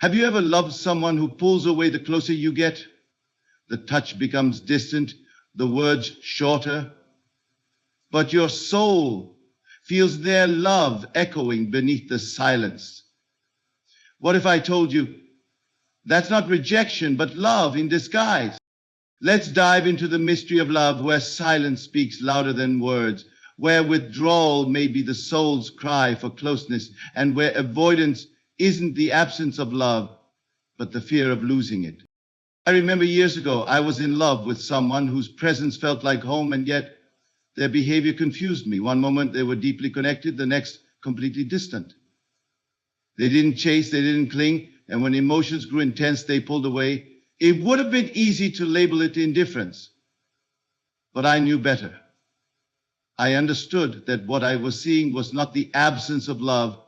Have you ever loved someone who pulls away the closer you get? The touch becomes distant, the words shorter, but your soul feels their love echoing beneath the silence. What if I told you that's not rejection, but love in disguise? Let's dive into the mystery of love, where silence speaks louder than words, where withdrawal may be the soul's cry for closeness, and where avoidance isn't the absence of love, but the fear of losing it. I remember years ago, I was in love with someone whose presence felt like home, and yet their behavior confused me. One moment they were deeply connected, the next completely distant. They didn't chase, they didn't cling, and when emotions grew intense, they pulled away. It would have been easy to label it indifference, but I knew better. I understood that what I was seeing was not the absence of love,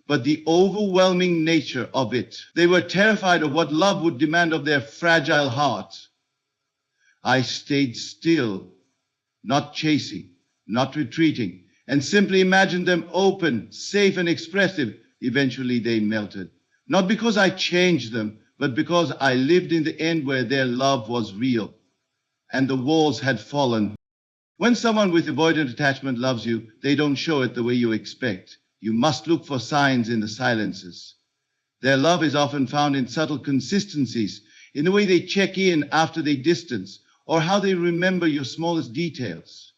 but the overwhelming nature of it. They were terrified of what love would demand of their fragile hearts. I stayed still, not chasing, not retreating, and simply imagined them open, safe, and expressive. Eventually they melted. Not because I changed them, but because I lived in the end where their love was real and the walls had fallen. When someone with avoidant attachment loves you, they don't show it the way you expect. You must look for signs in the silences. Their love is often found in subtle consistencies, in the way they check in after they distance, or how they remember your smallest details.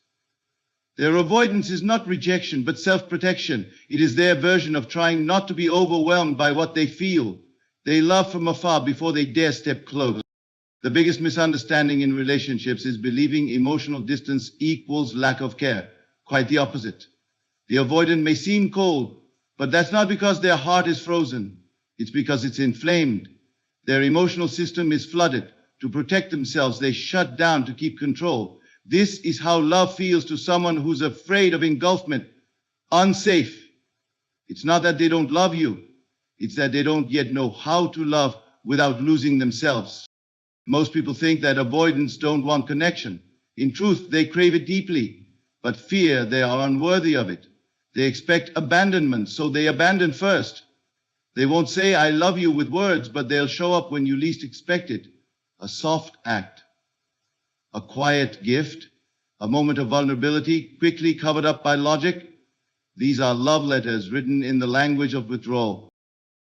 Their avoidance is not rejection, but self-protection. It is their version of trying not to be overwhelmed by what they feel. They love from afar before they dare step close. The biggest misunderstanding in relationships is believing emotional distance equals lack of care. Quite the opposite. The avoidant may seem cold, but that's not because their heart is frozen. It's because it's inflamed. Their emotional system is flooded. To protect themselves, they shut down to keep control. This is how love feels to someone who's afraid of engulfment, unsafe. It's not that they don't love you. It's that they don't yet know how to love without losing themselves. Most people think that avoidants don't want connection. In truth, they crave it deeply, but fear they are unworthy of it. They expect abandonment, so they abandon first. They won't say, I love you with words, but they'll show up when you least expect it. A soft act, a quiet gift, a moment of vulnerability quickly covered up by logic. These are love letters written in the language of withdrawal.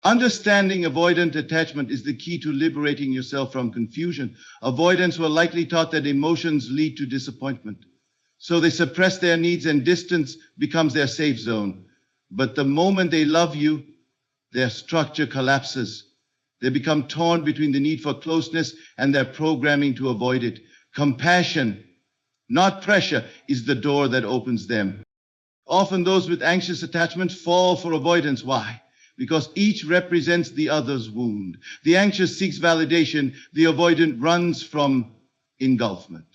Understanding avoidant attachment is the key to liberating yourself from confusion. Avoidants were likely taught that emotions lead to disappointment, so they suppress their needs and distance becomes their safe zone. But the moment they love you, their structure collapses. They become torn between the need for closeness and their programming to avoid it. Compassion, not pressure, is the door that opens them. Often those with anxious attachment fall for avoidance. Why? Because each represents the other's wound. The anxious seeks validation, the avoidant runs from engulfment.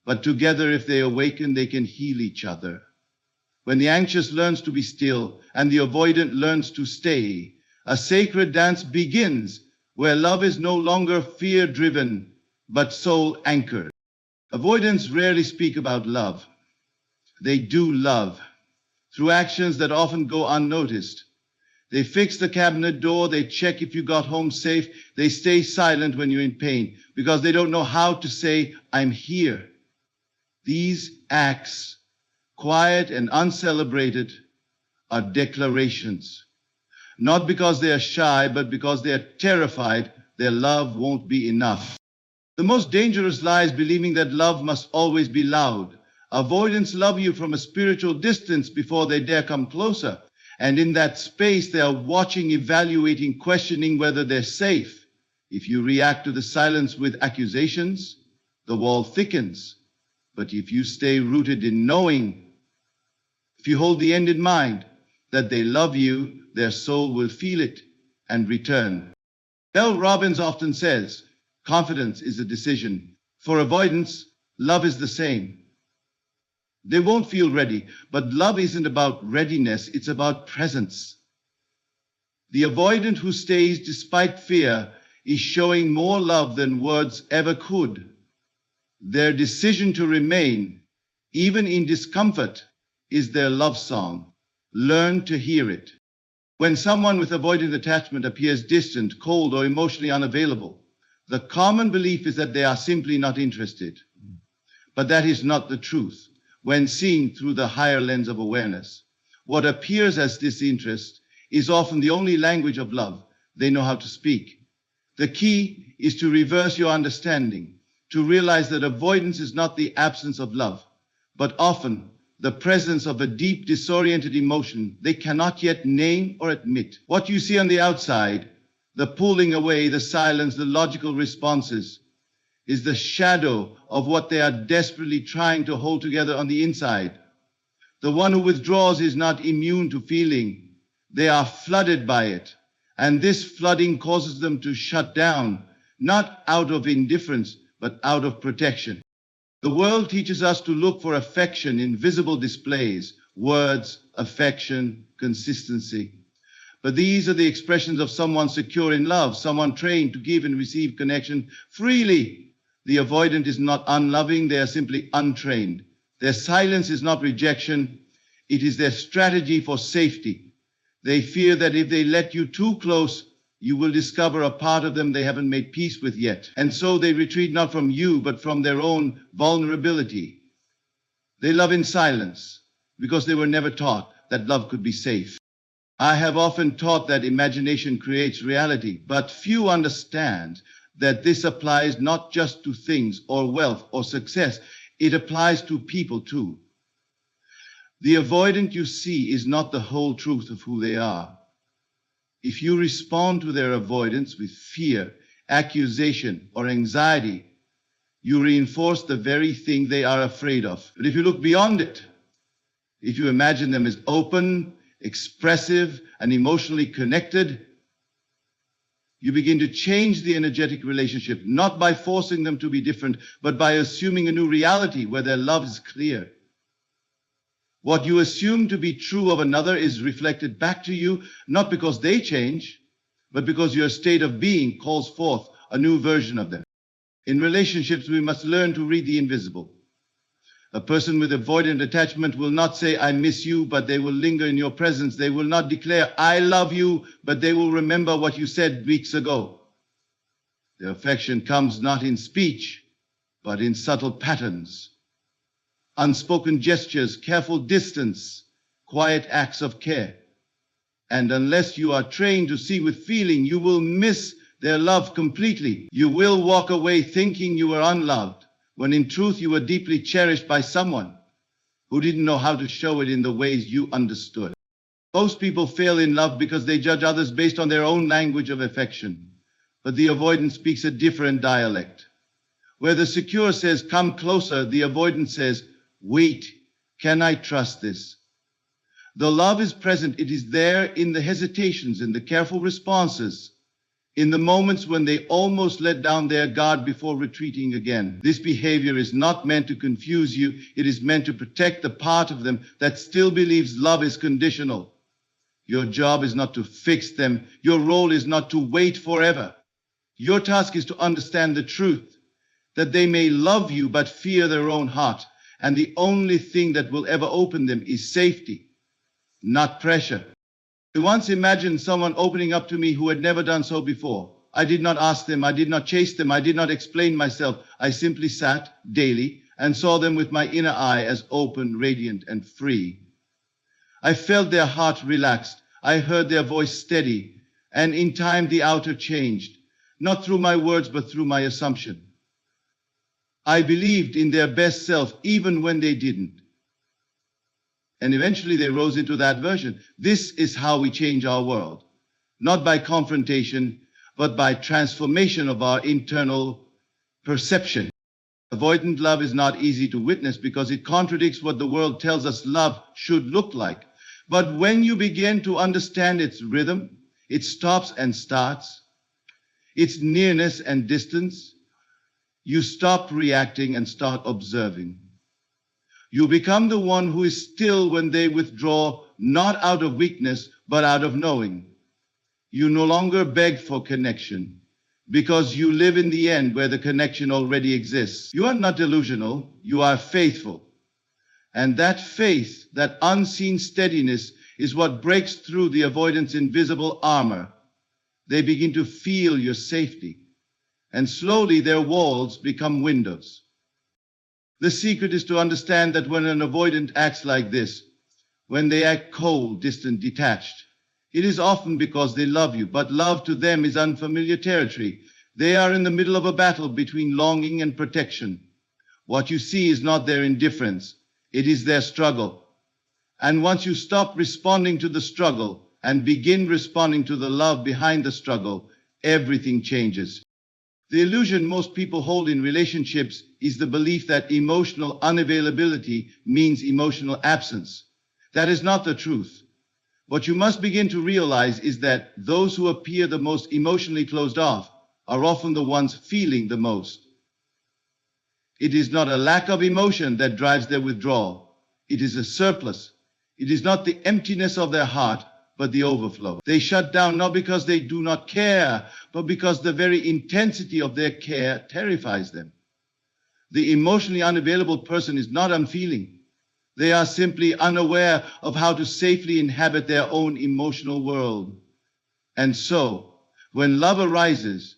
But together, if they awaken, they can heal each other. When the anxious learns to be still and the avoidant learns to stay, a sacred dance begins where love is no longer fear-driven, but soul-anchored. Avoidants rarely speak about love. They do love through actions that often go unnoticed. They fix the cabinet door, they check if you got home safe, they stay silent when you're in pain because they don't know how to say, I'm here. These acts, quiet and uncelebrated, are declarations. Not because they are shy, but because they are terrified their love won't be enough. The most dangerous lie is believing that love must always be loud. Avoidants love you from a spiritual distance before they dare come closer. And in that space, they are watching, evaluating, questioning whether they're safe. If you react to the silence with accusations, the wall thickens. But if you stay rooted in knowing, if you hold the end in mind, that they love you, their soul will feel it and return. Mel Robbins often says, confidence is a decision. For avoidance, love is the same. They won't feel ready, but love isn't about readiness, it's about presence. The avoidant who stays despite fear is showing more love than words ever could. Their decision to remain, even in discomfort, is their love song. Learn to hear it. When someone with avoidant attachment appears distant, cold, or emotionally unavailable, the common belief is that they are simply not interested. But that is not the truth when seen through the higher lens of awareness. What appears as disinterest is often the only language of love they know how to speak. The key is to reverse your understanding, to realize that avoidance is not the absence of love, but often the presence of a deep disoriented emotion they cannot yet name or admit. What you see on the outside, the pulling away, the silence, the logical responses, is the shadow of what they are desperately trying to hold together on the inside. The one who withdraws is not immune to feeling. They are flooded by it. And this flooding causes them to shut down, not out of indifference, but out of protection. The world teaches us to look for affection in visible displays, words, affection, consistency. But these are the expressions of someone secure in love, someone trained to give and receive connection freely. The avoidant is not unloving, they are simply untrained. Their silence is not rejection, it is their strategy for safety. They fear that if they let you too close, you will discover a part of them they haven't made peace with yet. And so they retreat not from you, but from their own vulnerability. They love in silence because they were never taught that love could be safe. I have often taught that imagination creates reality, but few understand that this applies not just to things or wealth or success. It applies to people too. The avoidant you see is not the whole truth of who they are. If you respond to their avoidance with fear, accusation, or anxiety, you reinforce the very thing they are afraid of. But if you look beyond it, if you imagine them as open, expressive, and emotionally connected, you begin to change the energetic relationship, not by forcing them to be different, but by assuming a new reality where their love is clear. What you assume to be true of another is reflected back to you, not because they change, but because your state of being calls forth a new version of them. In relationships, we must learn to read the invisible. A person with avoidant attachment will not say, I miss you, but they will linger in your presence. They will not declare, I love you, but they will remember what you said weeks ago. Their affection comes not in speech, but in subtle patterns. Unspoken gestures, careful distance, quiet acts of care. And unless you are trained to see with feeling, you will miss their love completely. You will walk away thinking you were unloved, when in truth you were deeply cherished by someone who didn't know how to show it in the ways you understood. Most people fail in love because they judge others based on their own language of affection. But the avoidant speaks a different dialect. Where the secure says, come closer, the avoidant says, wait, can I trust this? The love is present. It is there in the hesitations, in the careful responses, in the moments when they almost let down their guard before retreating again. This behavior is not meant to confuse you. It is meant to protect the part of them that still believes love is conditional. Your job is not to fix them. Your role is not to wait forever. Your task is to understand the truth, that they may love you but fear their own heart. And the only thing that will ever open them is safety, not pressure. I once imagined someone opening up to me who had never done so before. I did not ask them, I did not chase them, I did not explain myself. I simply sat daily and saw them with my inner eye as open, radiant, and free. I felt their heart relaxed. I heard their voice steady. And in time the outer changed, not through my words, but through my assumption. I believed in their best self even when they didn't. And eventually they rose into that version. This is how we change our world. Not by confrontation, but by transformation of our internal perception. Avoidant love is not easy to witness because it contradicts what the world tells us love should look like. But when you begin to understand its rhythm, its stops and starts, its nearness and distance, you stop reacting and start observing. You become the one who is still when they withdraw, not out of weakness, but out of knowing. You no longer beg for connection because you live in the end where the connection already exists. You are not delusional, you are faithful. And that faith, that unseen steadiness, is what breaks through the avoidant's invisible armor. They begin to feel your safety, and slowly their walls become windows. The secret is to understand that when an avoidant acts like this, when they act cold, distant, detached, it is often because they love you, but love to them is unfamiliar territory. They are in the middle of a battle between longing and protection. What you see is not their indifference, it is their struggle. And once you stop responding to the struggle and begin responding to the love behind the struggle, everything changes. The illusion most people hold in relationships is the belief that emotional unavailability means emotional absence. That is not the truth. What you must begin to realize is that those who appear the most emotionally closed off are often the ones feeling the most. It is not a lack of emotion that drives their withdrawal. It is a surplus. It is not the emptiness of their heart, but the overflow. They shut down not because they do not care, but because the very intensity of their care terrifies them. The emotionally unavailable person is not unfeeling. They are simply unaware of how to safely inhabit their own emotional world. And so, when love arises,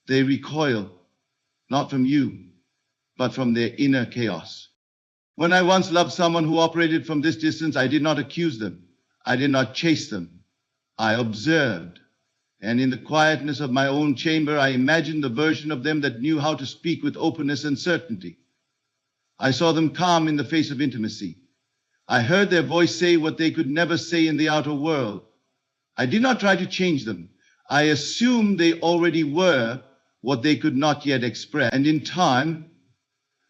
they recoil, not from you, but from their inner chaos. When I once loved someone who operated from this distance, I did not accuse them. I did not chase them. I observed. And in the quietness of my own chamber, I imagined the version of them that knew how to speak with openness and certainty. I saw them calm in the face of intimacy. I heard their voice say what they could never say in the outer world. I did not try to change them. I assumed they already were what they could not yet express. And in time,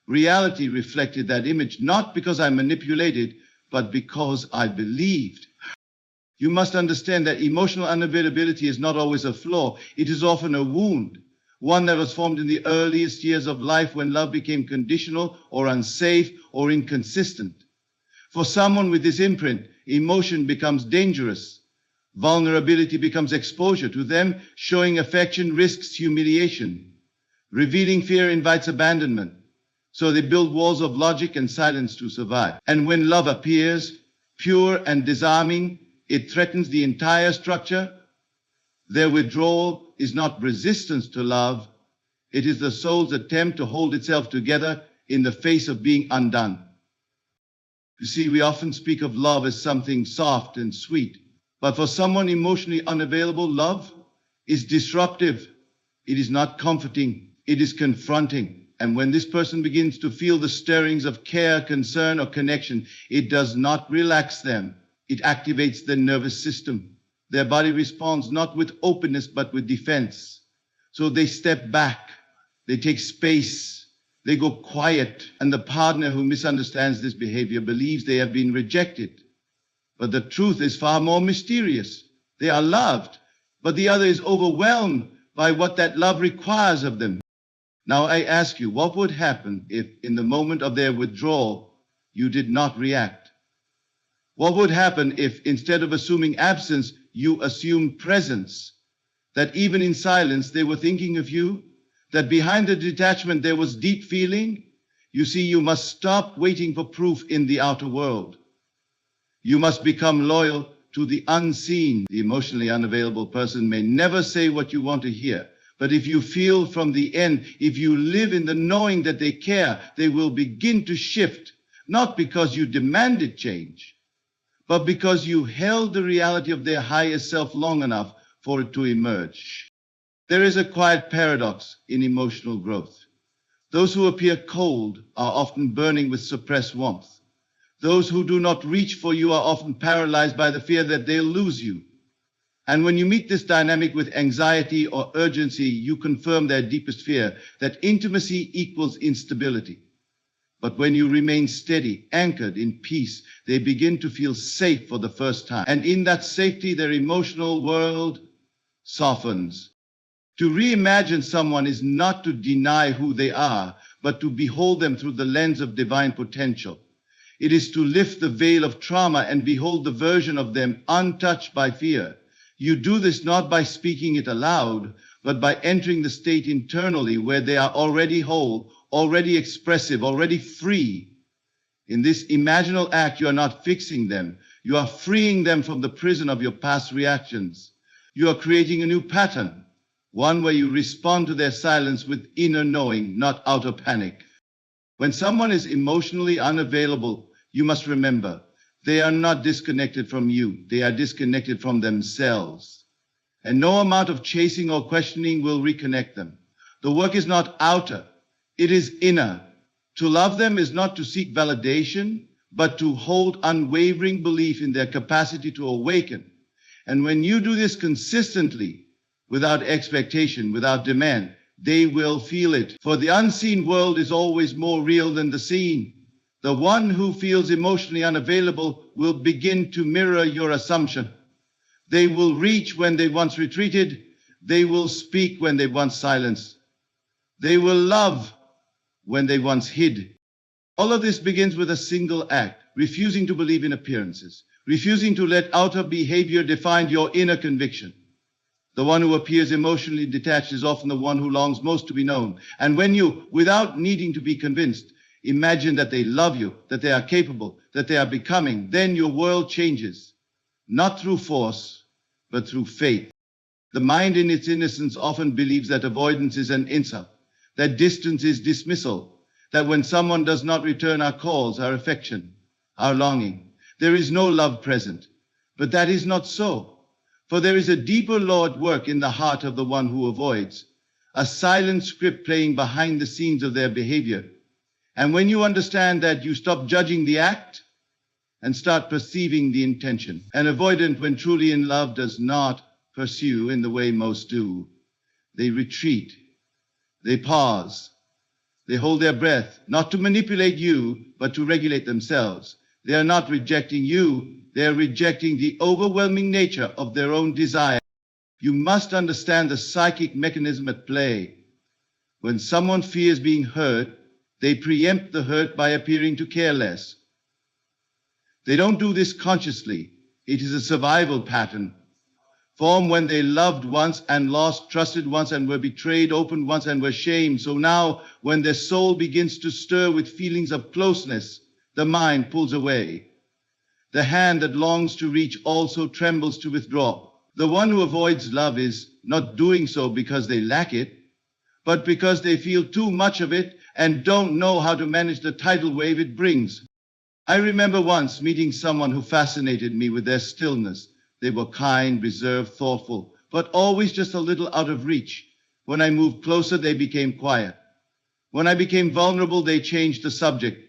reality reflected that image, not because I manipulated, but because I believed. You must understand that emotional unavailability is not always a flaw. It is often a wound, one that was formed in the earliest years of life when love became conditional or unsafe or inconsistent. For someone with this imprint, emotion becomes dangerous. Vulnerability becomes exposure. To them, showing affection risks humiliation. Revealing fear invites abandonment. So they build walls of logic and silence to survive. And when love appears, pure and disarming, it threatens the entire structure. Their withdrawal is not resistance to love. It is the soul's attempt to hold itself together in the face of being undone. You see, we often speak of love as something soft and sweet. But for someone emotionally unavailable, love is disruptive. It is not comforting. It is confronting. And when this person begins to feel the stirrings of care, concern, or connection, it does not relax them. It activates their nervous system. Their body responds not with openness, but with defense. So they step back. They take space. They go quiet. And the partner who misunderstands this behavior believes they have been rejected. But the truth is far more mysterious. They are loved, but the other is overwhelmed by what that love requires of them. Now I ask you, what would happen if in the moment of their withdrawal, you did not react? What would happen if instead of assuming absence, you assumed presence? That even in silence, they were thinking of you? That behind the detachment, there was deep feeling? You see, you must stop waiting for proof in the outer world. You must become loyal to the unseen. The emotionally unavailable person may never say what you want to hear. But if you feel from the end, if you live in the knowing that they care, they will begin to shift, not because you demanded change, but because you held the reality of their highest self long enough for it to emerge. There is a quiet paradox in emotional growth. Those who appear cold are often burning with suppressed warmth. Those who do not reach for you are often paralyzed by the fear that they'll lose you. And when you meet this dynamic with anxiety or urgency, you confirm their deepest fear, that intimacy equals instability. But when you remain steady, anchored in peace, they begin to feel safe for the first time. And in that safety, their emotional world softens. To reimagine someone is not to deny who they are, but to behold them through the lens of divine potential. It is to lift the veil of trauma and behold the version of them untouched by fear. You do this not by speaking it aloud, but by entering the state internally where they are already whole, already expressive, already free. In this imaginal act, you are not fixing them. You are freeing them from the prison of your past reactions. You are creating a new pattern, one where you respond to their silence with inner knowing, not outer panic. When someone is emotionally unavailable, you must remember, they are not disconnected from you. They are disconnected from themselves. And no amount of chasing or questioning will reconnect them. The work is not outer, it is inner. To love them is not to seek validation, but to hold unwavering belief in their capacity to awaken. And when you do this consistently, without expectation, without demand, they will feel it. For the unseen world is always more real than the seen. The one who feels emotionally unavailable will begin to mirror your assumption. They will reach when they once retreated. They will speak when they once silenced. They will love when they once hid. All of this begins with a single act, refusing to believe in appearances, refusing to let outer behavior define your inner conviction. The one who appears emotionally detached is often the one who longs most to be known. And when you, without needing to be convinced, imagine that they love you, that they are capable, that they are becoming, then your world changes, not through force, but through faith. The mind in its innocence often believes that avoidance is an insult, that distance is dismissal, that when someone does not return our calls, our affection, our longing, there is no love present. But that is not so. For there is a deeper law at work in the heart of the one who avoids, a silent script playing behind the scenes of their behavior. And when you understand that, you stop judging the act and start perceiving the intention. An avoidant, when truly in love, does not pursue in the way most do. They retreat. They pause. They hold their breath, not to manipulate you, but to regulate themselves. They are not rejecting you. They are rejecting the overwhelming nature of their own desire. You must understand the psychic mechanism at play. When someone fears being hurt, they preempt the hurt by appearing to care less. They don't do this consciously. It is a survival pattern, formed when they loved once and lost, trusted once and were betrayed, opened once and were shamed. So now, when their soul begins to stir with feelings of closeness, the mind pulls away. The hand that longs to reach also trembles to withdraw. The one who avoids love is not doing so because they lack it, but because they feel too much of it and don't know how to manage the tidal wave it brings. I remember once meeting someone who fascinated me with their stillness. They were kind, reserved, thoughtful, but always just a little out of reach. When I moved closer, they became quiet. When I became vulnerable, they changed the subject.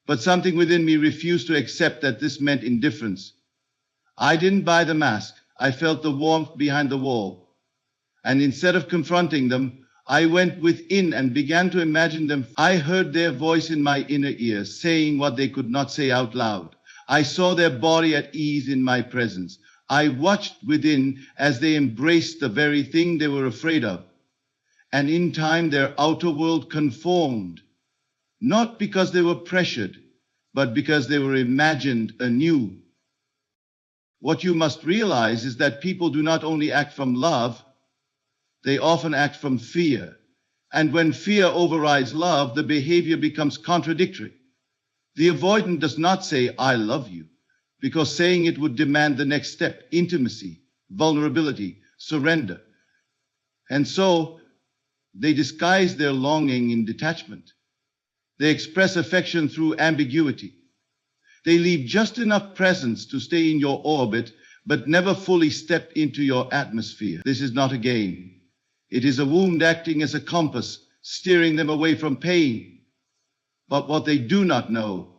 But something within me refused to accept that this meant indifference. I didn't buy the mask. I felt the warmth behind the wall. And instead of confronting them, I went within and began to imagine them. I heard their voice in my inner ear, saying what they could not say out loud. I saw their body at ease in my presence. I watched within as they embraced the very thing they were afraid of. And in time, their outer world conformed, not because they were pressured, but because they were imagined anew. What you must realize is that people do not only act from love, they often act from fear. And when fear overrides love, the behavior becomes contradictory. The avoidant does not say, "I love you," because saying it would demand the next step, intimacy, vulnerability, surrender. And so they disguise their longing in detachment. They express affection through ambiguity. They leave just enough presence to stay in your orbit, but never fully step into your atmosphere. This is not a game. It is a wound acting as a compass, steering them away from pain. But what they do not know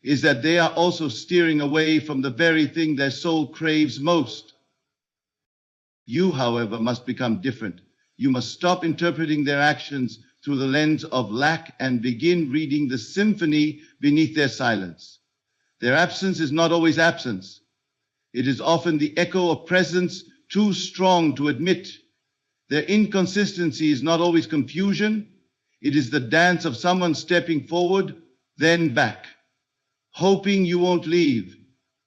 is that they are also steering away from the very thing their soul craves most. You, however, must become different. You must stop interpreting their actions through the lens of lack and begin reading the symphony beneath their silence. Their absence is not always absence. It is often the echo of presence too strong to admit. Their inconsistency is not always confusion. It is the dance of someone stepping forward, then back, hoping you won't leave,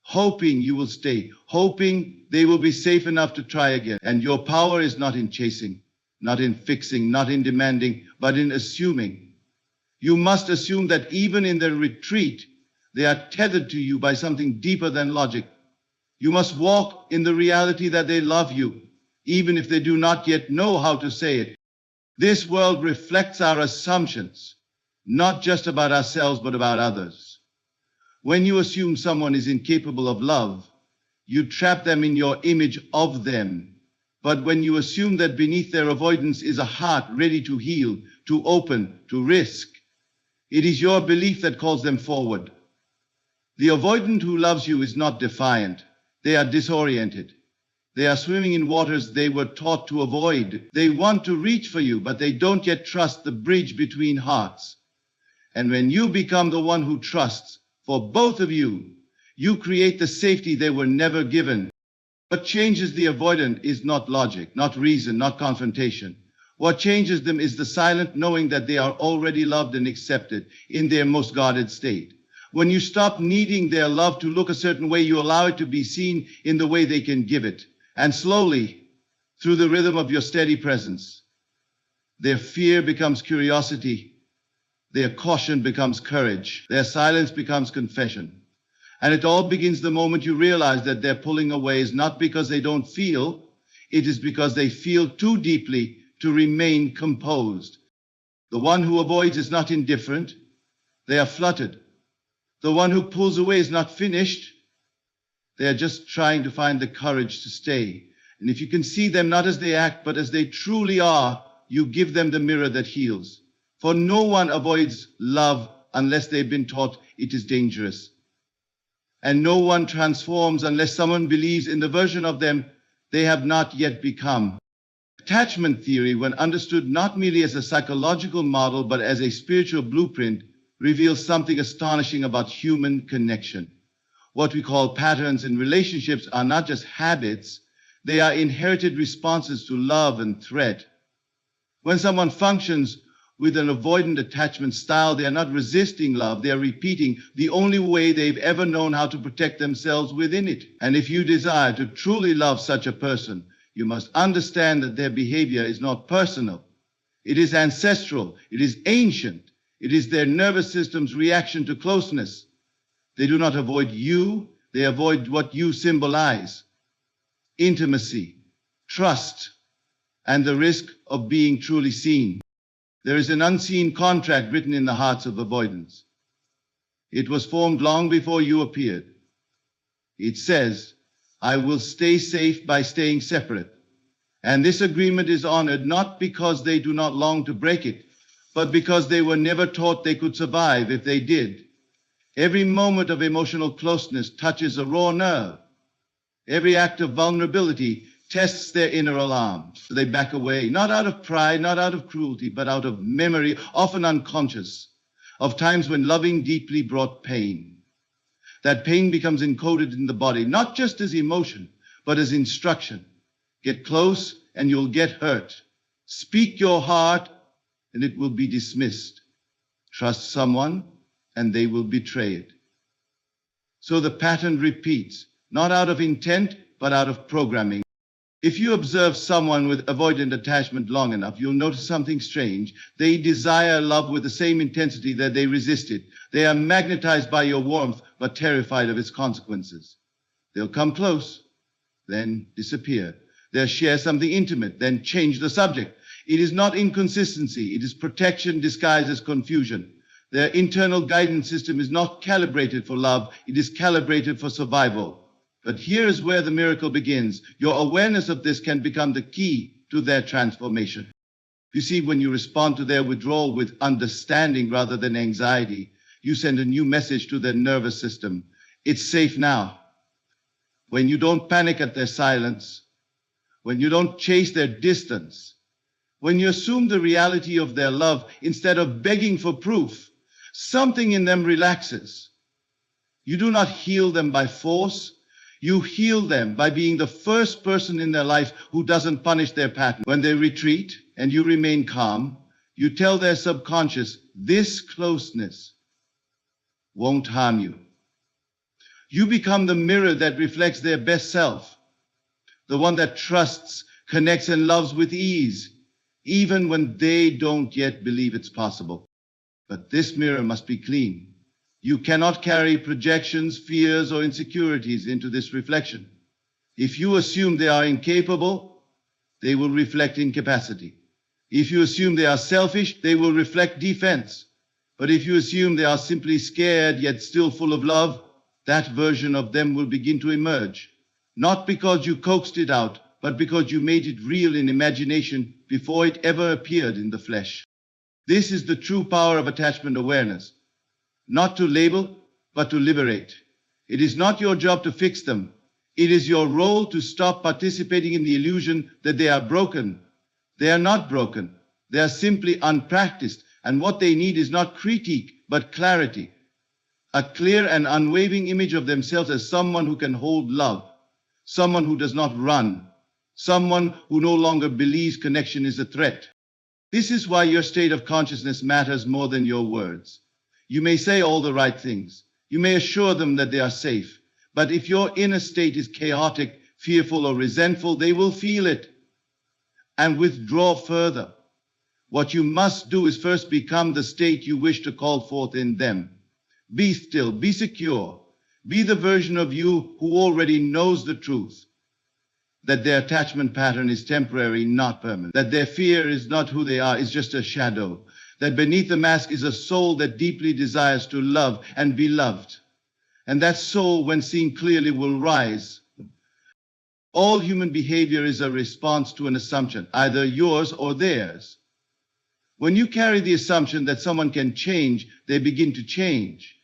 hoping you will stay, hoping they will be safe enough to try again. And your power is not in chasing, not in fixing, not in demanding, but in assuming. You must assume that even in their retreat, they are tethered to you by something deeper than logic. You must walk in the reality that they love you, even if they do not yet know how to say it. This world reflects our assumptions, not just about ourselves, but about others. When you assume someone is incapable of love, you trap them in your image of them. But when you assume that beneath their avoidance is a heart ready to heal, to open, to risk, it is your belief that calls them forward. The avoidant who loves you is not defiant. They are disoriented. They are swimming in waters they were taught to avoid. They want to reach for you, but they don't yet trust the bridge between hearts. And when you become the one who trusts, for both of you, you create the safety they were never given. What changes the avoidant is not logic, not reason, not confrontation. What changes them is the silent knowing that they are already loved and accepted in their most guarded state. When you stop needing their love to look a certain way, you allow it to be seen in the way they can give it. And slowly, through the rhythm of your steady presence, their fear becomes curiosity, their caution becomes courage, their silence becomes confession. And it all begins the moment you realize that their pulling away is not because they don't feel, it is because they feel too deeply to remain composed. The one who avoids is not indifferent, they are fluttered. The one who pulls away is not finished, they are just trying to find the courage to stay. And if you can see them not as they act, but as they truly are, you give them the mirror that heals. For no one avoids love unless they've been taught it is dangerous. And no one transforms unless someone believes in the version of them they have not yet become. Attachment theory, when understood not merely as a psychological model, but as a spiritual blueprint, reveals something astonishing about human connection. What we call patterns in relationships are not just habits, they are inherited responses to love and threat. When someone functions with an avoidant attachment style, they are not resisting love, they are repeating the only way they've ever known how to protect themselves within it. And if you desire to truly love such a person, you must understand that their behavior is not personal. It is ancestral, it is ancient, it is their nervous system's reaction to closeness. They do not avoid you, they avoid what you symbolize. Intimacy, trust, and the risk of being truly seen. There is an unseen contract written in the hearts of avoidance. It was formed long before you appeared. It says, I will stay safe by staying separate. And this agreement is honored not because they do not long to break it, but because they were never taught they could survive if they did. Every moment of emotional closeness touches a raw nerve. Every act of vulnerability tests their inner alarm. So they back away, not out of pride, not out of cruelty, but out of memory, often unconscious, of times when loving deeply brought pain. That pain becomes encoded in the body, not just as emotion, but as instruction. Get close and you'll get hurt. Speak your heart and it will be dismissed. Trust someone and they will betray it. So the pattern repeats, not out of intent, but out of programming. If you observe someone with avoidant attachment long enough, you'll notice something strange. They desire love with the same intensity that they resist it. They are magnetized by your warmth, but terrified of its consequences. They'll come close, then disappear. They'll share something intimate, then change the subject. It is not inconsistency. It is protection disguised as confusion. Their internal guidance system is not calibrated for love. It is calibrated for survival. But here is where the miracle begins. Your awareness of this can become the key to their transformation. You see, when you respond to their withdrawal with understanding rather than anxiety, you send a new message to their nervous system. It's safe now. When you don't panic at their silence, when you don't chase their distance, when you assume the reality of their love instead of begging for proof, something in them relaxes. You do not heal them by force. You heal them by being the first person in their life who doesn't punish their pattern. When they retreat and you remain calm, you tell their subconscious, this closeness won't harm you. You become the mirror that reflects their best self, the one that trusts, connects, and loves with ease, even when they don't yet believe it's possible. But this mirror must be clean. You cannot carry projections, fears, or insecurities into this reflection. If you assume they are incapable, they will reflect incapacity. If you assume they are selfish, they will reflect defense. But if you assume they are simply scared yet still full of love, that version of them will begin to emerge. Not because you coaxed it out, but because you made it real in imagination before it ever appeared in the flesh. This is the true power of attachment awareness. Not to label, but to liberate. It is not your job to fix them. It is your role to stop participating in the illusion that they are broken. They are not broken. They are simply unpracticed, and what they need is not critique, but clarity. A clear and unwavering image of themselves as someone who can hold love, someone who does not run, someone who no longer believes connection is a threat. This is why your state of consciousness matters more than your words. You may say all the right things. You may assure them that they are safe. But if your inner state is chaotic, fearful, or resentful, they will feel it and withdraw further. What you must do is first become the state you wish to call forth in them. Be still, be secure, be the version of you who already knows the truth, that their attachment pattern is temporary, not permanent, that their fear is not who they are, is just a shadow, that beneath the mask is a soul that deeply desires to love and be loved. And that soul, when seen clearly, will rise. All human behavior is a response to an assumption, either yours or theirs. When you carry the assumption that someone can change, they begin to change.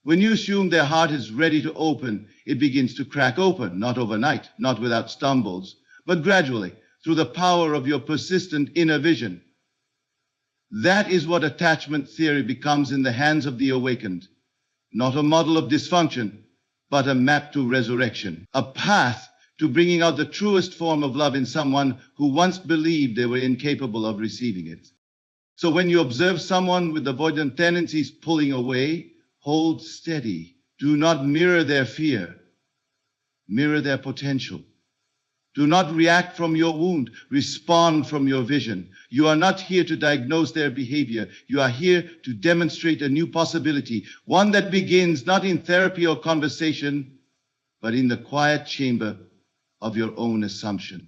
When you assume their heart is ready to open, it begins to crack open, not overnight, not without stumbles, but gradually, through the power of your persistent inner vision. That is what attachment theory becomes in the hands of the awakened. Not a model of dysfunction, but a map to resurrection, a path to bringing out the truest form of love in someone who once believed they were incapable of receiving it. So when you observe someone with avoidant tendencies pulling away, hold steady. Do not mirror their fear. Mirror their potential. Do not react from your wound. Respond from your vision. You are not here to diagnose their behavior. You are here to demonstrate a new possibility, one that begins not in therapy or conversation, but in the quiet chamber of your own assumption.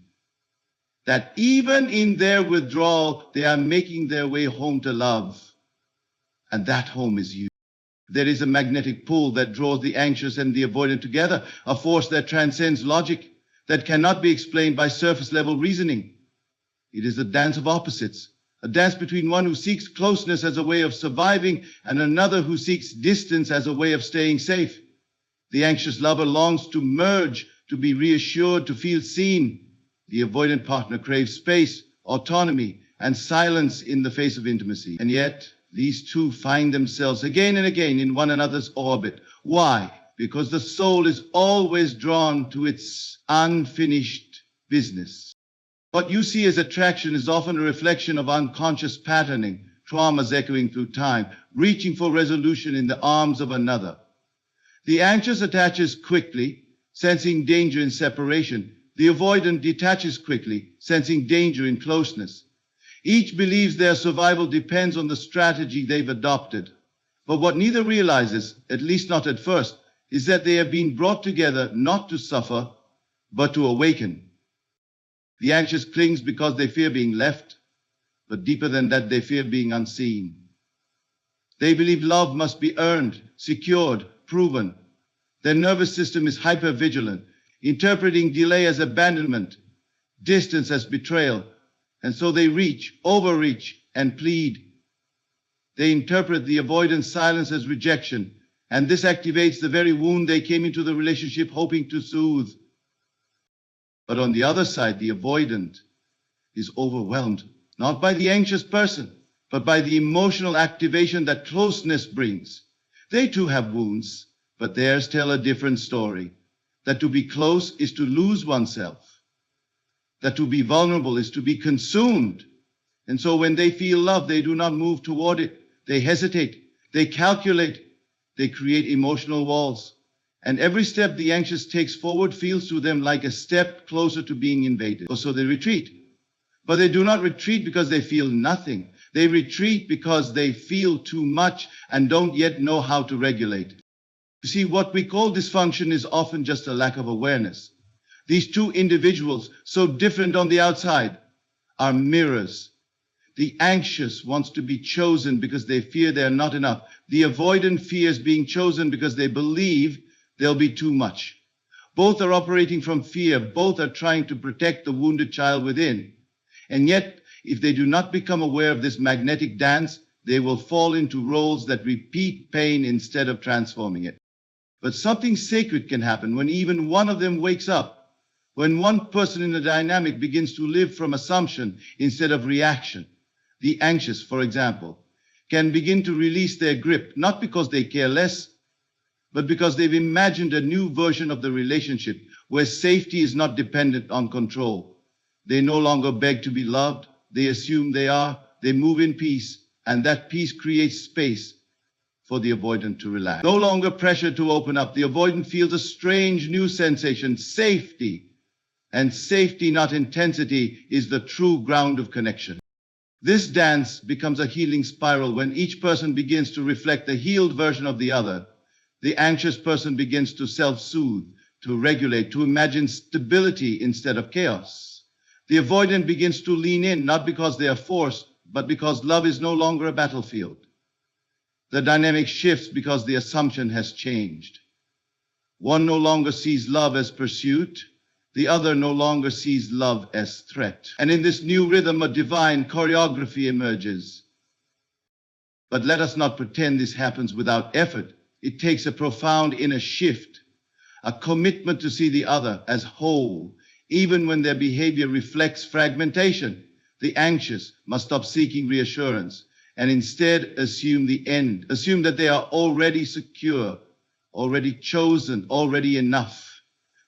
That even in their withdrawal, they are making their way home to love. And that home is you. There is a magnetic pull that draws the anxious and the avoidant together, a force that transcends logic, that cannot be explained by surface-level reasoning. It is a dance of opposites, a dance between one who seeks closeness as a way of surviving and another who seeks distance as a way of staying safe. The anxious lover longs to merge, to be reassured, to feel seen. The avoidant partner craves space, autonomy, and silence in the face of intimacy. And yet, these two find themselves again and again in one another's orbit. Why? Because the soul is always drawn to its unfinished business. What you see as attraction is often a reflection of unconscious patterning, traumas echoing through time, reaching for resolution in the arms of another. The anxious attaches quickly, sensing danger in separation. The avoidant detaches quickly, sensing danger in closeness. Each believes their survival depends on the strategy they've adopted. But what neither realizes, at least not at first, is that they have been brought together not to suffer, but to awaken. The anxious clings because they fear being left, but deeper than that, they fear being unseen. They believe love must be earned, secured, proven. Their nervous system is hypervigilant, interpreting delay as abandonment, distance as betrayal, and so they reach, overreach, and plead. They interpret the avoidant silence as rejection, and this activates the very wound they came into the relationship hoping to soothe. But on the other side, the avoidant is overwhelmed, not by the anxious person, but by the emotional activation that closeness brings. They too have wounds, but theirs tell a different story. That to be close is to lose oneself. That to be vulnerable is to be consumed. And so when they feel love, they do not move toward it. They hesitate. They calculate. They create emotional walls. And every step the anxious takes forward feels to them like a step closer to being invaded. So they retreat. But they do not retreat because they feel nothing. They retreat because they feel too much and don't yet know how to regulate. You see, what we call dysfunction is often just a lack of awareness. These two individuals, so different on the outside, are mirrors. The anxious wants to be chosen because they fear they're not enough. The avoidant fears being chosen because they believe they'll be too much. Both are operating from fear. Both are trying to protect the wounded child within. And yet, if they do not become aware of this magnetic dance, they will fall into roles that repeat pain instead of transforming it. But something sacred can happen when even one of them wakes up, when one person in the dynamic begins to live from assumption instead of reaction. The anxious, for example, can begin to release their grip, not because they care less, but because they've imagined a new version of the relationship where safety is not dependent on control. They no longer beg to be loved. They assume they are. They move in peace, and that peace creates space for the avoidant to relax. No longer pressure to open up. The avoidant feels a strange new sensation, safety. And safety, not intensity, is the true ground of connection. This dance becomes a healing spiral when each person begins to reflect the healed version of the other. The anxious person begins to self-soothe, to regulate, to imagine stability instead of chaos. The avoidant begins to lean in, not because they are forced, but because love is no longer a battlefield. The dynamic shifts because the assumption has changed. One no longer sees love as pursuit. The other no longer sees love as threat. And in this new rhythm, a divine choreography emerges. But let us not pretend this happens without effort. It takes a profound inner shift, a commitment to see the other as whole, even when their behavior reflects fragmentation. The anxious must stop seeking reassurance and instead assume the end, assume that they are already secure, already chosen, already enough.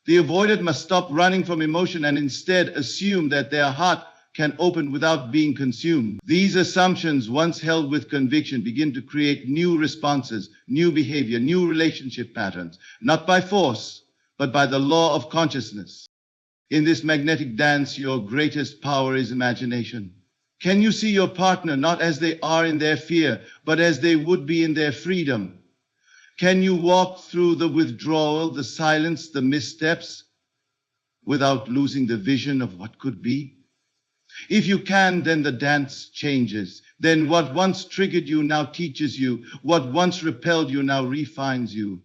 The avoidant must stop running from emotion and instead assume that their heart can open without being consumed. These assumptions, once held with conviction, begin to create new responses, new behavior, new relationship patterns, not by force, but by the law of consciousness. In this magnetic dance, your greatest power is imagination. Can you see your partner not as they are in their fear, but as they would be in their freedom? Can you walk through the withdrawal, the silence, the missteps, without losing the vision of what could be? If you can, then the dance changes. Then what once triggered you now teaches you. What once repelled you now refines you.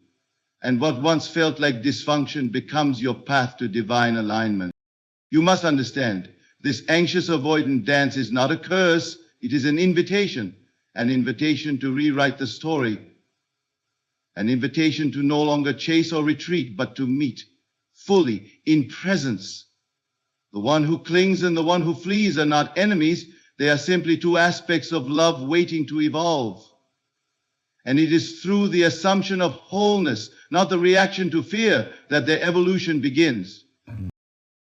And what once felt like dysfunction becomes your path to divine alignment. You must understand, this anxious avoidant dance is not a curse. It is an invitation to rewrite the story. An invitation to no longer chase or retreat, but to meet fully in presence. The one who clings and the one who flees are not enemies. They are simply two aspects of love waiting to evolve. And it is through the assumption of wholeness, not the reaction to fear, that their evolution begins.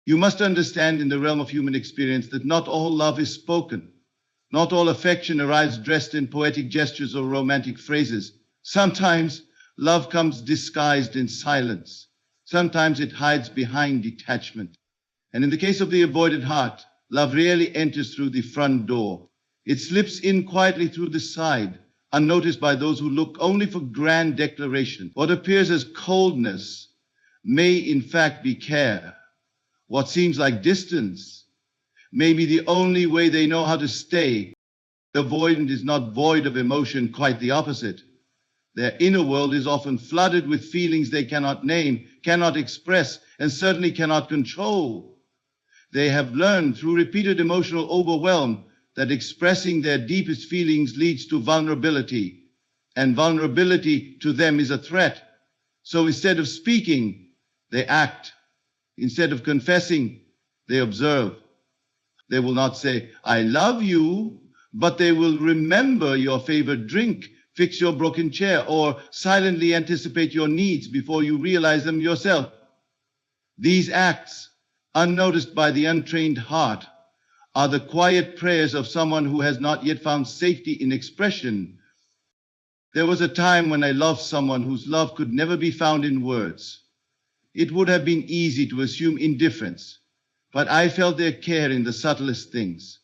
You must understand in the realm of human experience that not all love is spoken. Not all affection arrives dressed in poetic gestures or romantic phrases. Sometimes love comes disguised in silence. Sometimes it hides behind detachment. And in the case of the avoided heart, love rarely enters through the front door. It slips in quietly through the side, unnoticed by those who look only for grand declaration. What appears as coldness may in fact be care. What seems like distance may be the only way they know how to stay. The avoidant is not void of emotion, quite the opposite. Their inner world is often flooded with feelings they cannot name, cannot express, and certainly cannot control. They have learned through repeated emotional overwhelm that expressing their deepest feelings leads to vulnerability, and vulnerability to them is a threat. So instead of speaking, they act. Instead of confessing, they observe. They will not say, "I love you," but they will remember your favorite drink, fix your broken chair, or silently anticipate your needs before you realize them yourself. These acts, unnoticed by the untrained heart, are the quiet prayers of someone who has not yet found safety in expression. There was a time when I loved someone whose love could never be found in words. It would have been easy to assume indifference, but I felt their care in the subtlest things.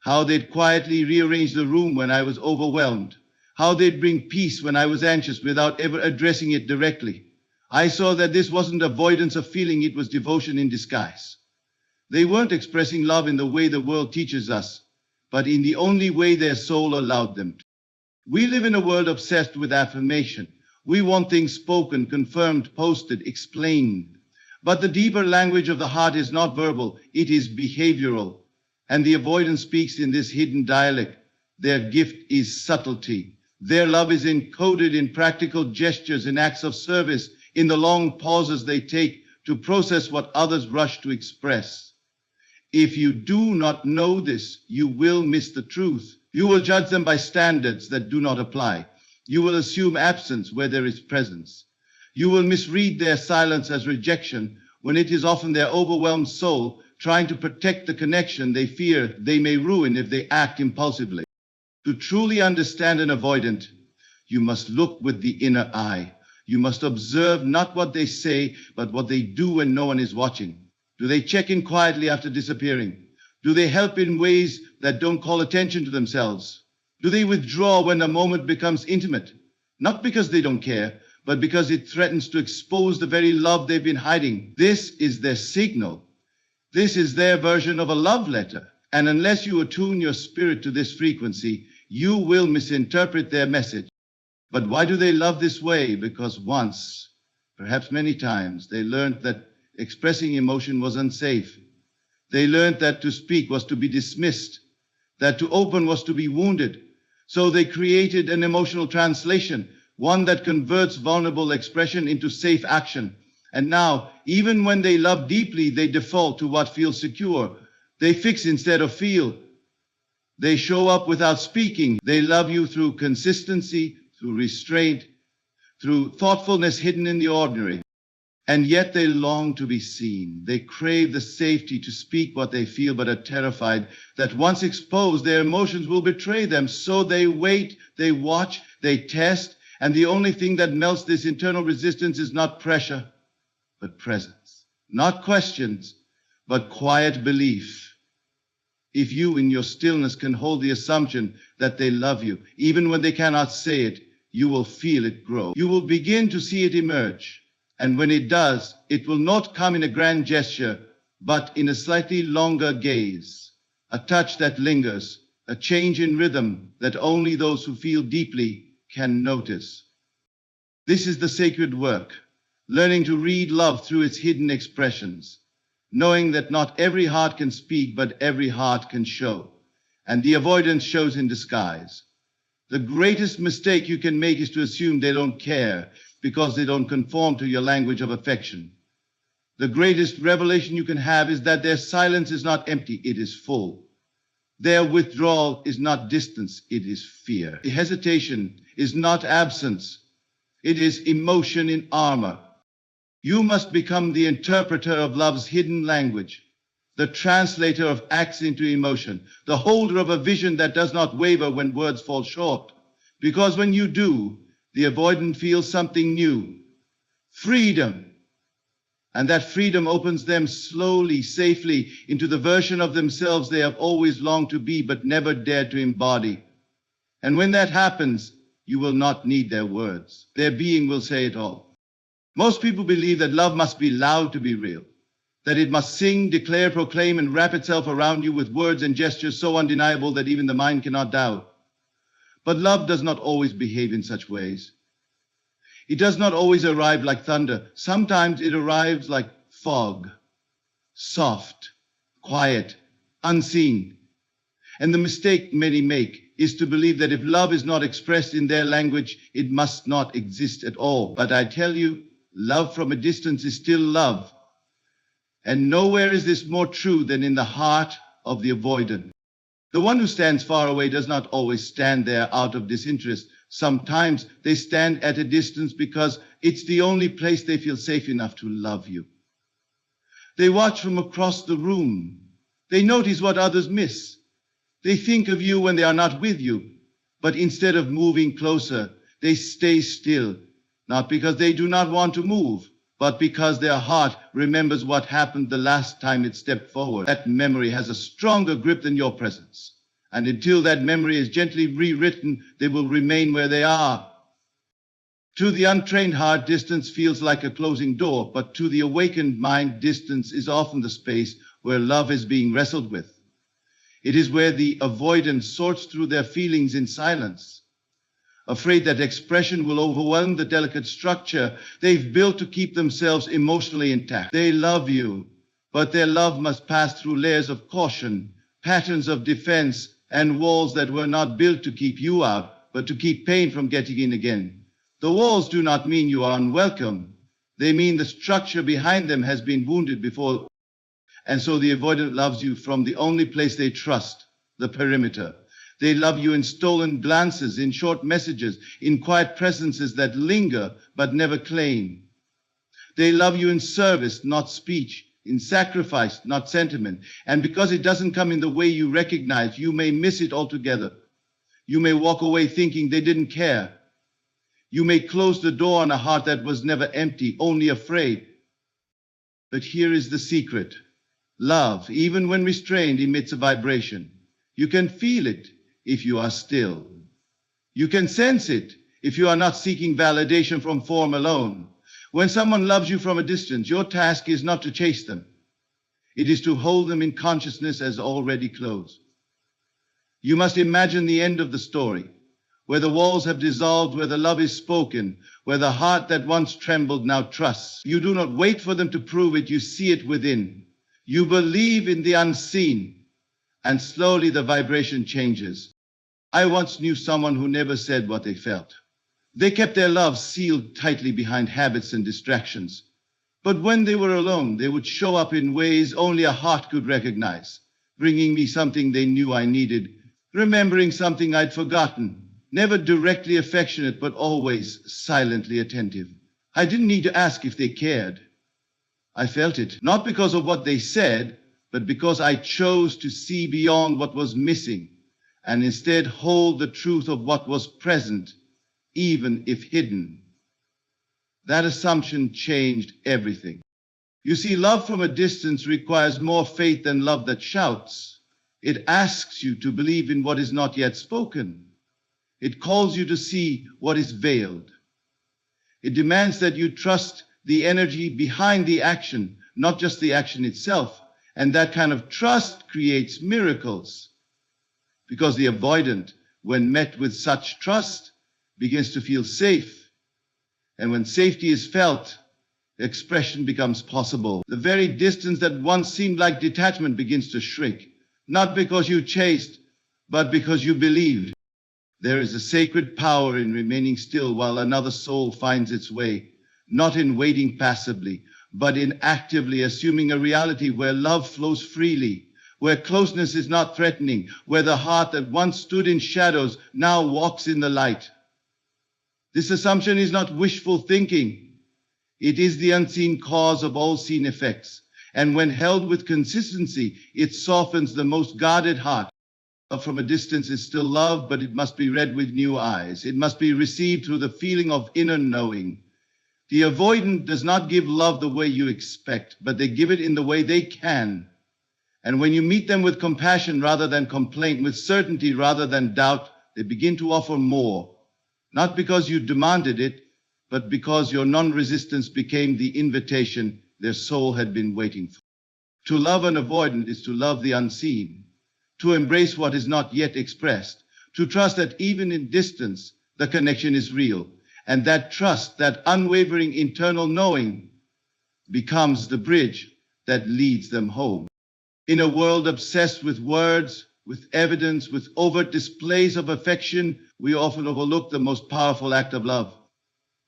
how they'd quietly rearrange the room when I was overwhelmed, how they'd bring peace when I was anxious without ever addressing it directly. I saw that this wasn't avoidance of feeling, it was devotion in disguise. They weren't expressing love in the way the world teaches us, but in the only way their soul allowed them to. We live in a world obsessed with affirmation. We want things spoken, confirmed, posted, explained. But the deeper language of the heart is not verbal, it is behavioral. And the avoidant speaks in this hidden dialect. Their gift is subtlety. Their love is encoded in practical gestures, in acts of service, in the long pauses they take to process what others rush to express. If you do not know this, you will miss the truth. You will judge them by standards that do not apply. You will assume absence where there is presence. You will misread their silence as rejection when it is often their overwhelmed soul trying to protect the connection they fear they may ruin if they act impulsively. To truly understand an avoidant, you must look with the inner eye. You must observe not what they say, but what they do when no one is watching. Do they check in quietly after disappearing? Do they help in ways that don't call attention to themselves? Do they withdraw when a moment becomes intimate? Not because they don't care, but because it threatens to expose the very love they've been hiding. This is their signal. This is their version of a love letter. And unless you attune your spirit to this frequency, you will misinterpret their message. But why do they love this way? Because once, perhaps many times, they learned that expressing emotion was unsafe. They learned that to speak was to be dismissed, that to open was to be wounded. So they created an emotional translation, one that converts vulnerable expression into safe action. And now, even when they love deeply, they default to what feels secure. They fix instead of feel. They show up without speaking. They love you through consistency, through restraint, through thoughtfulness hidden in the ordinary. And yet they long to be seen. They crave the safety to speak what they feel, but are terrified that once exposed, their emotions will betray them. So they wait, they watch, they test, and the only thing that melts this internal resistance is not pressure, but presence. Not questions, but quiet belief. If you in your stillness can hold the assumption that they love you, even when they cannot say it, you will feel it grow. You will begin to see it emerge. And when it does, it will not come in a grand gesture, but in a slightly longer gaze, a touch that lingers, a change in rhythm that only those who feel deeply can notice. This is the sacred work, learning to read love through its hidden expressions, knowing that not every heart can speak, but every heart can show. And the avoidance shows in disguise. The greatest mistake you can make is to assume they don't care, because they don't conform to your language of affection. The greatest revelation you can have is that their silence is not empty, it is full. Their withdrawal is not distance, it is fear. The hesitation is not absence, it is emotion in armor. You must become the interpreter of love's hidden language, the translator of acts into emotion, the holder of a vision that does not waver when words fall short. Because when you do, the avoidant feels something new, freedom. And that freedom opens them slowly, safely into the version of themselves they have always longed to be but never dared to embody. And when that happens, you will not need their words. Their being will say it all. Most people believe that love must be loud to be real, that it must sing, declare, proclaim, and wrap itself around you with words and gestures so undeniable that even the mind cannot doubt. But love does not always behave in such ways. It does not always arrive like thunder. Sometimes it arrives like fog, soft, quiet, unseen. And the mistake many make is to believe that if love is not expressed in their language, it must not exist at all. But I tell you, love from a distance is still love. And nowhere is this more true than in the heart of the avoidant. The one who stands far away does not always stand there out of disinterest. Sometimes they stand at a distance because it's the only place they feel safe enough to love you. They watch from across the room. They notice what others miss. They think of you when they are not with you. But instead of moving closer, they stay still, not because they do not want to move, but because their heart remembers what happened the last time it stepped forward. That memory has a stronger grip than your presence. And until that memory is gently rewritten, they will remain where they are. To the untrained heart, distance feels like a closing door, but to the awakened mind, distance is often the space where love is being wrestled with. It is where the avoidant sorts through their feelings in silence, afraid that expression will overwhelm the delicate structure they've built to keep themselves emotionally intact. They love you, but their love must pass through layers of caution, patterns of defense, and walls that were not built to keep you out, but to keep pain from getting in again. The walls do not mean you are unwelcome. They mean the structure behind them has been wounded before. And so the avoidant loves you from the only place they trust, the perimeter. They love you in stolen glances, in short messages, in quiet presences that linger but never claim. They love you in service, not speech, in sacrifice, not sentiment. And because it doesn't come in the way you recognize, you may miss it altogether. You may walk away thinking they didn't care. You may close the door on a heart that was never empty, only afraid. But here is the secret. Love, even when restrained, emits a vibration. You can feel it if you are still. You can sense it if you are not seeking validation from form alone. When someone loves you from a distance, your task is not to chase them. It is to hold them in consciousness as already closed. You must imagine the end of the story, where the walls have dissolved, where the love is spoken, where the heart that once trembled now trusts. You do not wait for them to prove it, you see it within. You believe in the unseen, and slowly the vibration changes. I once knew someone who never said what they felt. They kept their love sealed tightly behind habits and distractions. But when they were alone, they would show up in ways only a heart could recognize, bringing me something they knew I needed, remembering something I'd forgotten. Never directly affectionate, but always silently attentive. I didn't need to ask if they cared. I felt it, not because of what they said, but because I chose to see beyond what was missing and instead hold the truth of what was present, even if hidden. That assumption changed everything. You see, love from a distance requires more faith than love that shouts. It asks you to believe in what is not yet spoken. It calls you to see what is veiled. It demands that you trust the energy behind the action, not just the action itself. And that kind of trust creates miracles. Because the avoidant, when met with such trust, begins to feel safe. And when safety is felt, expression becomes possible. The very distance that once seemed like detachment begins to shrink. Not because you chased, but because you believed. There is a sacred power in remaining still while another soul finds its way, not in waiting passively, but in actively assuming a reality where love flows freely, where closeness is not threatening, where the heart that once stood in shadows now walks in the light. This assumption is not wishful thinking. It is the unseen cause of all seen effects. And when held with consistency, it softens the most guarded heart. Love from a distance is still love, but it must be read with new eyes. It must be received through the feeling of inner knowing. The avoidant does not give love the way you expect, but they give it in the way they can. And when you meet them with compassion rather than complaint, with certainty rather than doubt, they begin to offer more. Not because you demanded it, but because your non-resistance became the invitation their soul had been waiting for. To love an avoidant is to love the unseen, to embrace what is not yet expressed, to trust that even in distance, the connection is real. And that trust, that unwavering internal knowing, becomes the bridge that leads them home. In a world obsessed with words, with evidence, with overt displays of affection, we often overlook the most powerful act of love.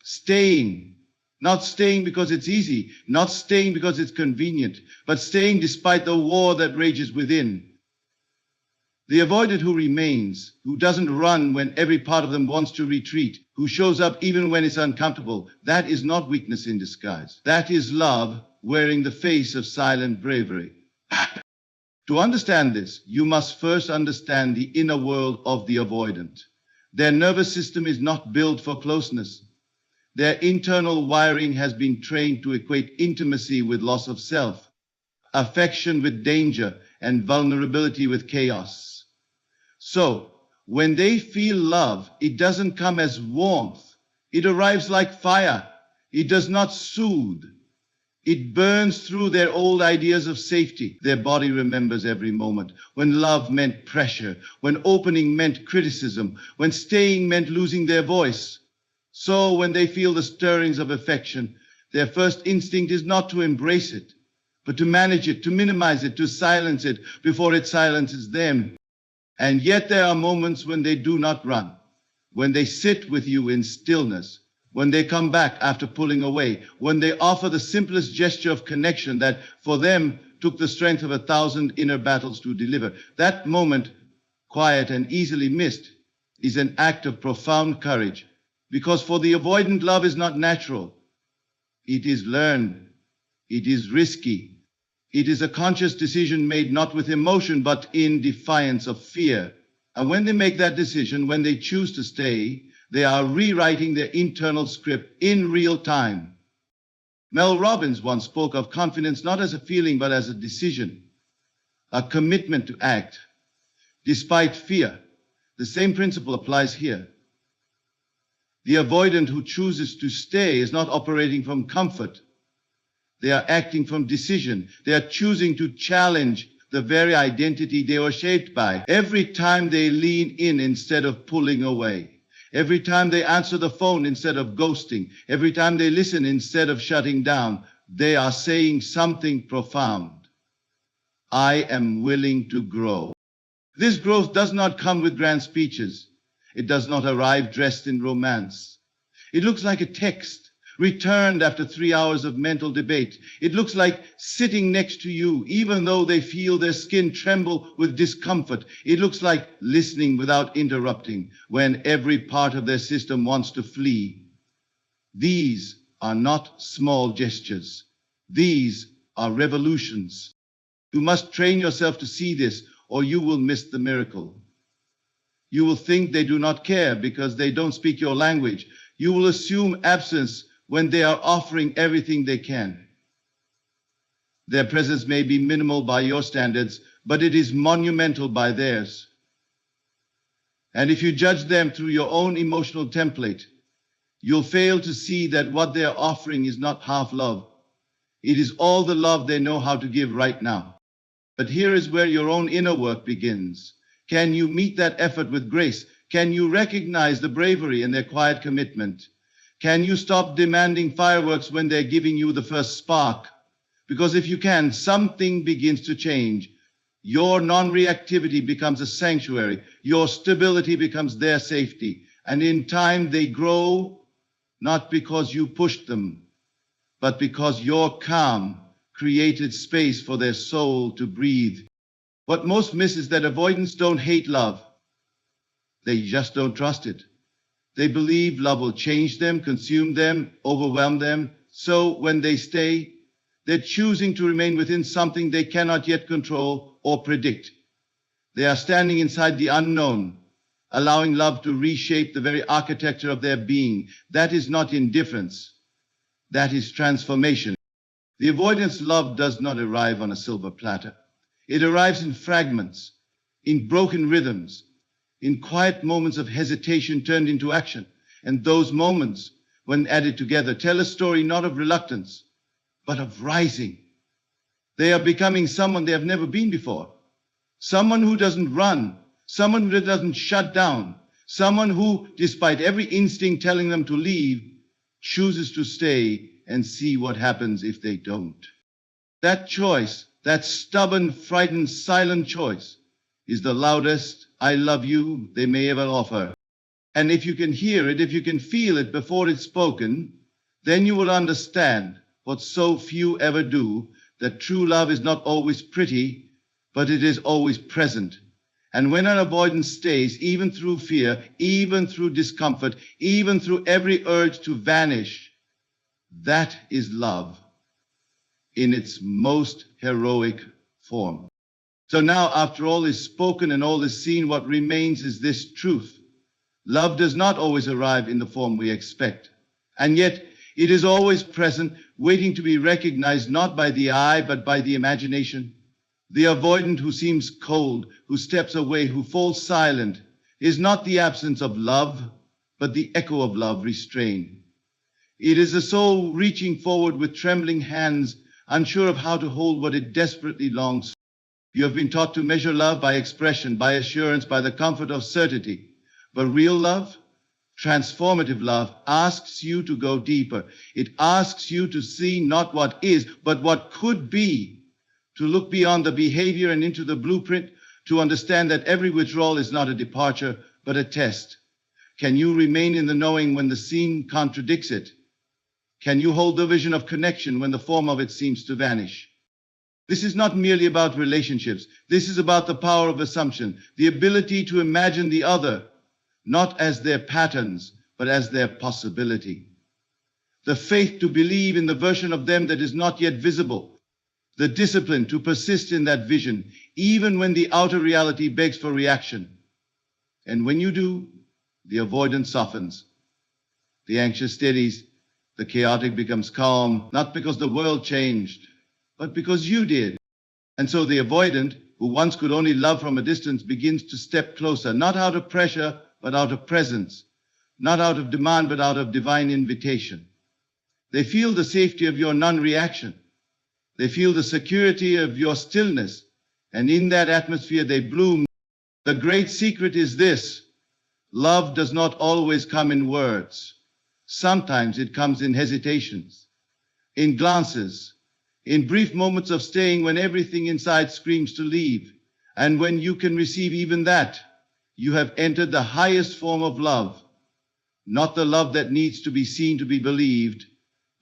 Staying. Not staying because it's easy, not staying because it's convenient, but staying despite the war that rages within. The avoidant who remains, who doesn't run when every part of them wants to retreat, who shows up even when it's uncomfortable, that is not weakness in disguise. That is love wearing the face of silent bravery. To understand this, you must first understand the inner world of the avoidant. Their nervous system is not built for closeness. Their internal wiring has been trained to equate intimacy with loss of self, affection with danger, and vulnerability with chaos. So, when they feel love, it doesn't come as warmth. It arrives like fire. It does not soothe. It burns through their old ideas of safety. Their body remembers every moment. When love meant pressure, when opening meant criticism, when staying meant losing their voice. So when they feel the stirrings of affection, their first instinct is not to embrace it, but to manage it, to minimize it, to silence it before it silences them. And yet there are moments when they do not run, when they sit with you in stillness, when they come back after pulling away, when they offer the simplest gesture of connection that for them took the strength of 1,000 inner battles to deliver. That moment, quiet and easily missed, is an act of profound courage, because for the avoidant, love is not natural. It is learned. It is risky. It is a conscious decision made not with emotion, but in defiance of fear. And when they make that decision, when they choose to stay, they are rewriting their internal script in real time. Mel Robbins once spoke of confidence not as a feeling, but as a decision, a commitment to act, despite fear. The same principle applies here. The avoidant who chooses to stay is not operating from comfort. They are acting from decision. They are choosing to challenge the very identity they were shaped by. Every time they lean in instead of pulling away. Every time they answer the phone instead of ghosting. Every time they listen instead of shutting down. They are saying something profound. I am willing to grow. This growth does not come with grand speeches. It does not arrive dressed in romance. It looks like a text returned after 3 hours of mental debate. It looks like sitting next to you, even though they feel their skin tremble with discomfort. It looks like listening without interrupting when every part of their system wants to flee. These are not small gestures. These are revolutions. You must train yourself to see this, or you will miss the miracle. You will think they do not care because they don't speak your language. You will assume absence when they are offering everything they can. Their presence may be minimal by your standards, but it is monumental by theirs. And if you judge them through your own emotional template, you'll fail to see that what they are offering is not half love. It is all the love they know how to give right now. But here is where your own inner work begins. Can you meet that effort with grace? Can you recognize the bravery in their quiet commitment? Can you stop demanding fireworks when they're giving you the first spark? Because if you can, something begins to change. Your non-reactivity becomes a sanctuary. Your stability becomes their safety. And in time they grow, not because you pushed them, but because your calm created space for their soul to breathe. What most miss is that avoidants don't hate love. They just don't trust it. They believe love will change them, consume them, overwhelm them. So when they stay, they're choosing to remain within something they cannot yet control or predict. They are standing inside the unknown, allowing love to reshape the very architecture of their being. That is not indifference. That is transformation. The avoidance love does not arrive on a silver platter. It arrives in fragments, in broken rhythms, in quiet moments of hesitation turned into action. And those moments, when added together, tell a story not of reluctance, but of rising. They are becoming someone they have never been before. Someone who doesn't run, someone who doesn't shut down, someone who, despite every instinct telling them to leave, chooses to stay and see what happens if they don't. That choice, that stubborn, frightened, silent choice, is the loudest I love you they may ever offer. And if you can hear it, if you can feel it before it's spoken, then you will understand what so few ever do, that true love is not always pretty, but it is always present. And when an avoidance stays, even through fear, even through discomfort, even through every urge to vanish, that is love in its most heroic form. So now, after all is spoken and all is seen, what remains is this truth. Love does not always arrive in the form we expect. And yet, it is always present, waiting to be recognized not by the eye, but by the imagination. The avoidant who seems cold, who steps away, who falls silent, is not the absence of love, but the echo of love restrained. It is the soul reaching forward with trembling hands, unsure of how to hold what it desperately longs for. You have been taught to measure love by expression, by assurance, by the comfort of certainty. But real love, transformative love, asks you to go deeper. It asks you to see not what is, but what could be, to look beyond the behavior and into the blueprint, to understand that every withdrawal is not a departure, but a test. Can you remain in the knowing when the scene contradicts it? Can you hold the vision of connection when the form of it seems to vanish? This is not merely about relationships. This is about the power of assumption, the ability to imagine the other, not as their patterns, but as their possibility. The faith to believe in the version of them that is not yet visible. The discipline to persist in that vision, even when the outer reality begs for reaction. And when you do, the avoidance softens. The anxious steadies. The chaotic becomes calm, not because the world changed, but because you did. And so the avoidant, who once could only love from a distance, begins to step closer, not out of pressure, but out of presence, not out of demand, but out of divine invitation. They feel the safety of your non-reaction. They feel the security of your stillness, and in that atmosphere they bloom. The great secret is this: love does not always come in words. Sometimes it comes in hesitations, in glances, in brief moments of staying when everything inside screams to leave. And when you can receive even that, you have entered the highest form of love, not the love that needs to be seen to be believed,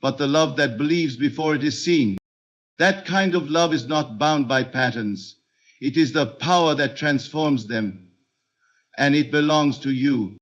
but the love that believes before it is seen. That kind of love is not bound by patterns. It is the power that transforms them, and it belongs to you.